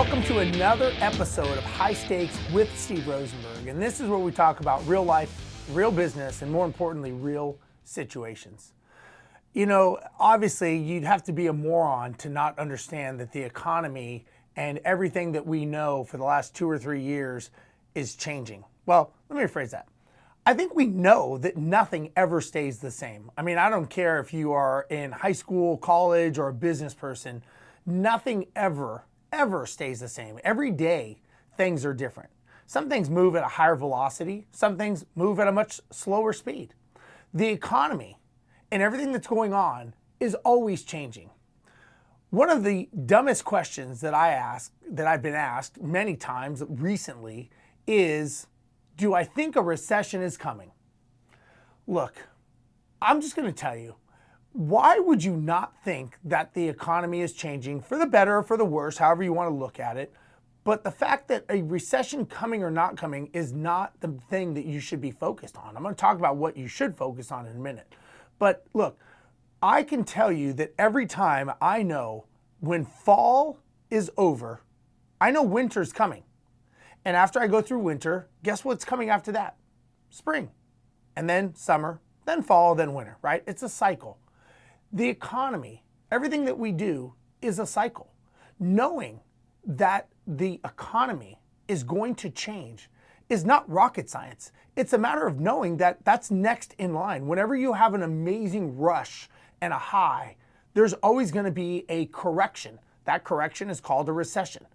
Welcome to another episode of High Stakes with Steve Rozenberg. And this is where we talk about real life, real business, and more importantly, real situations. You know, obviously, you'd have to be a moron to not understand that the economy and everything that we know for the last 2 or 3 years is changing. Well, let me rephrase that. I think we know that nothing ever stays the same. I mean, I don't care if you are in high school, college, or a business person. Nothing ever stays the same. Every day, things are different. Some things move at a higher velocity. Some things move at a much slower speed. The economy and everything that's going on is always changing. One of the dumbest questions that I've been asked many times recently is, do I think a recession is coming? Look, I'm just going to tell you, why would you not think that the economy is changing for the better or for the worse, however you want to look at it? But the fact that a recession coming or not coming is not the thing that you should be focused on. I'm going to talk about what you should focus on in a minute. But look, I can tell you that every time I know when fall is over, I know winter's coming. And after I go through winter, guess what's coming after that? Spring. And then summer, then fall, then winter, right? It's a cycle. The economy, everything that we do is a cycle. Knowing that the economy is going to change is not rocket science. It's a matter of knowing that that's next in line. Whenever you have an amazing rush and a high, there's always going to be a correction. That correction is called a recession,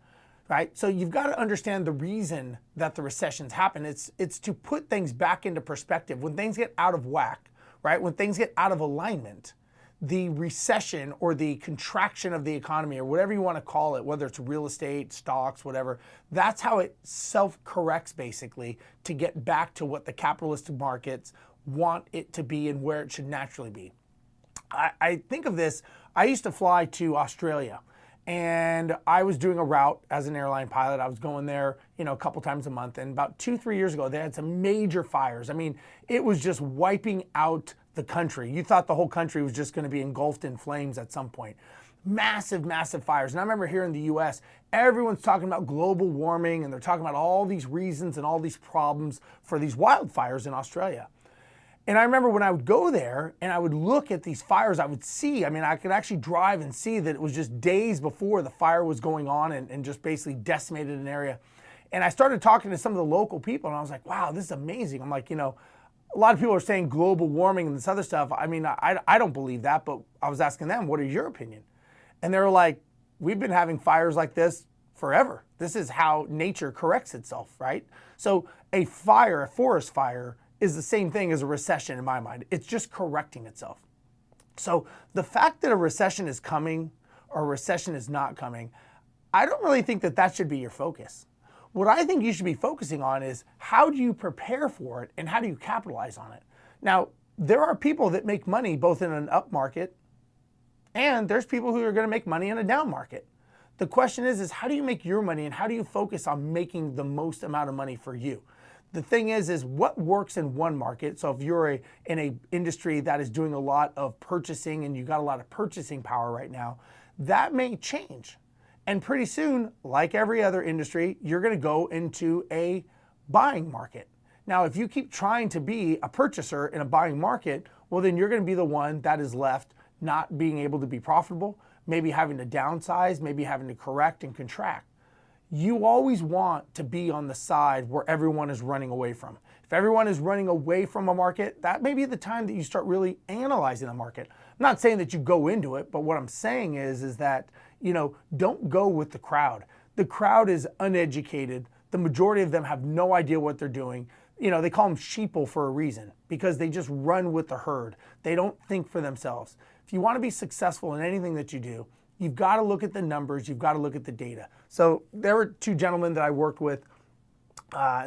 right? So you've got to understand the reason that the recessions happen. It's to put things back into perspective. When things get out of whack, right? When things get out of alignment, the recession or the contraction of the economy or whatever you want to call it, whether it's real estate, stocks, whatever, that's how it self-corrects basically to get back to what the capitalistic markets want it to be and where it should naturally be. I think of this, I used to fly to Australia and I was doing a route as an airline pilot. I was going there, a couple times a month. And about 2-3 years ago, they had some major fires. I mean, it was just wiping out the country. You thought the whole country was just going to be engulfed in flames at some point. Massive, massive fires. And I remember here in the US, everyone's talking about global warming and they're talking about all these reasons and all these problems for these wildfires in Australia. And I remember when I would go there and I would look at these fires, I would see, I could actually drive and see that it was just days before the fire was going on and just basically decimated an area. And I started talking to some of the local people and I was like, wow, this is amazing. I'm like, a lot of people are saying global warming and this other stuff. I don't believe that, but I was asking them, what is your opinion? And they were like, we've been having fires like this forever. This is how nature corrects itself, right? So a fire, a forest fire, is the same thing as a recession in my mind. It's just correcting itself. So the fact that a recession is coming or a recession is not coming, I don't really think that that should be your focus. What I think you should be focusing on is how do you prepare for it and how do you capitalize on it? Now, there are people that make money both in an up market and there's people who are going to make money in a down market. The question is how do you make your money and how do you focus on making the most amount of money for you? The thing is what works in one market. So if you're in an industry that is doing a lot of purchasing and you got a lot of purchasing power right now, that may change. And pretty soon, like every other industry, you're going to go into a buying market. Now, if you keep trying to be a purchaser in a buying market, well, then you're going to be the one that is left not being able to be profitable, maybe having to downsize, maybe having to correct and contract. You always want to be on the side where everyone is running away from. If everyone is running away from a market, that may be the time that you start really analyzing the market. I'm not saying that you go into it, but what I'm saying is that, don't go with the crowd. The crowd is uneducated. The majority of them have no idea what they're doing. They call them sheeple for a reason because they just run with the herd. They don't think for themselves. If you want to be successful in anything that you do, you've got to look at the numbers. You've got to look at the data. So there were 2 gentlemen that I worked with.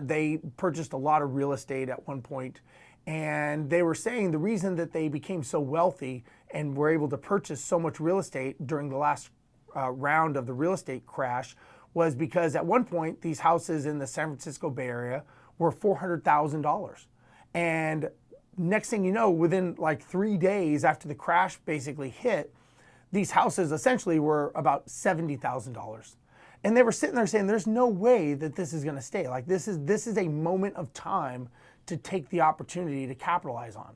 They purchased a lot of real estate at one point, and they were saying the reason that they became so wealthy and were able to purchase so much real estate during the last round of the real estate crash was because at one point these houses in the San Francisco Bay Area were $400,000. And next thing you know, within like 3 days after the crash basically hit, these houses essentially were about $70,000. And they were sitting there saying, there's no way that this is going to stay. Like this is a moment of time to take the opportunity to capitalize on.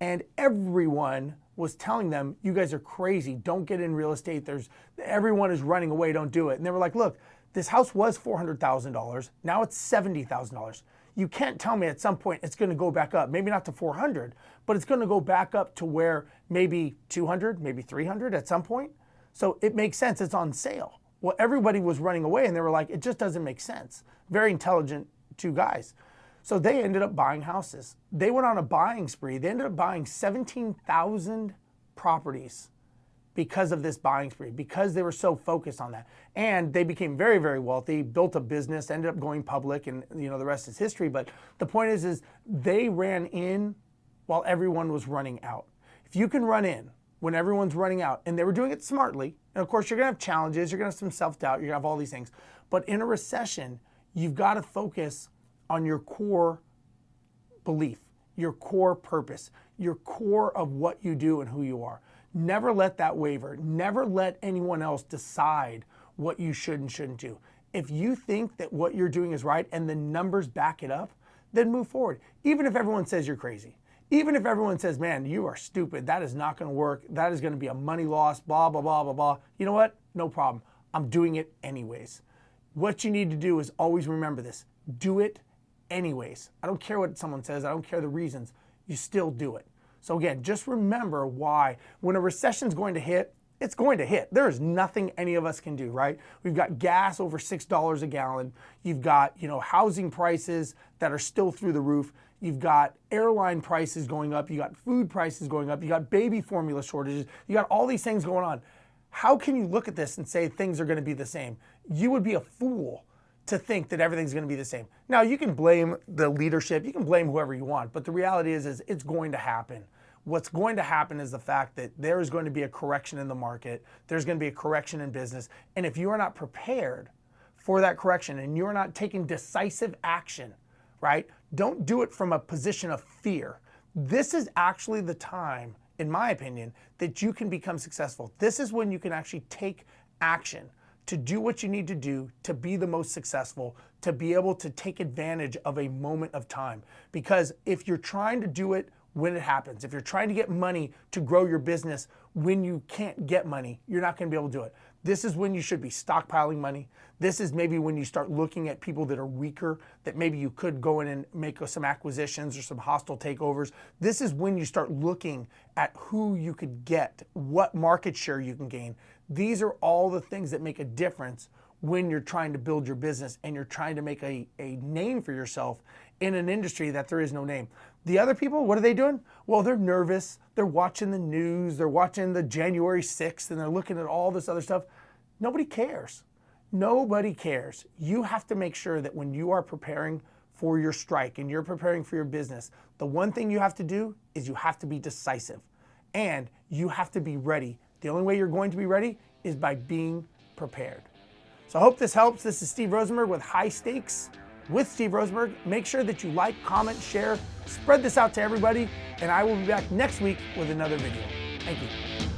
And everyone was telling them, you guys are crazy. Don't get in real estate. Everyone is running away. Don't do it. And they were like, look, this house was $400,000. Now it's $70,000. You can't tell me at some point it's going to go back up. Maybe not to 400, but it's going to go back up to where maybe 200, maybe 300 at some point. So it makes sense. It's on sale. Well, everybody was running away and they were like, it just doesn't make sense. Very intelligent two guys. So they ended up buying houses. They went on a buying spree. They ended up buying 17,000 properties because of this buying spree, because they were so focused on that. And they became very, very wealthy, built a business, ended up going public, and the rest is history. But the point is they ran in while everyone was running out. If you can run in when everyone's running out, and they were doing it smartly, and of course you're gonna have challenges, you're gonna have some self-doubt, you're gonna have all these things. But in a recession, you've got to focus on your core belief, your core purpose, your core of what you do and who you are. Never let that waver. Never let anyone else decide what you should and shouldn't do. If you think that what you're doing is right and the numbers back it up, then move forward. Even if everyone says you're crazy. Even if everyone says, man, you are stupid, that is not going to work, that is going to be a money loss, blah, blah, blah, blah, blah. You know what? No problem. I'm doing it anyways. What you need to do is always remember this. Do it anyways. I don't care what someone says. I don't care the reasons. You still do it. So again, just remember why when a recession is going to hit, it's going to hit. There is nothing any of us can do, right? We've got gas over $6 a gallon. You've got, housing prices that are still through the roof. You've got airline prices going up. You got food prices going up. You got baby formula shortages. You got all these things going on. How can you look at this and say things are going to be the same? You would be a fool to think that everything's going to be the same. Now, you can blame the leadership. You can blame whoever you want. But the reality is it's going to happen. What's going to happen is the fact that there is going to be a correction in the market. There's going to be a correction in business. And if you are not prepared for that correction and you're not taking decisive action, right? Don't do it from a position of fear. This is actually the time, in my opinion, that you can become successful. This is when you can actually take action to do what you need to do to be the most successful, to be able to take advantage of a moment of time. Because if you're trying to do it when it happens, if you're trying to get money to grow your business when you can't get money, you're not going to be able to do it. This is when you should be stockpiling money. This is maybe when you start looking at people that are weaker, that maybe you could go in and make some acquisitions or some hostile takeovers. This is when you start looking at who you could get, what market share you can gain. These are all the things that make a difference when you're trying to build your business and you're trying to make a name for yourself in an industry that there is no name. The other people, what are they doing? Well, they're nervous. They're watching the news. They're watching the January 6th and they're looking at all this other stuff. Nobody cares. Nobody cares. You have to make sure that when you are preparing for your strike and you're preparing for your business, the one thing you have to do is you have to be decisive and you have to be ready. The only way you're going to be ready is by being prepared. So I hope this helps. This is Steve Rozenberg with High Stakes with Steve Rozenberg. Make sure that you like, comment, share, spread this out to everybody, and I will be back next week with another video. Thank you.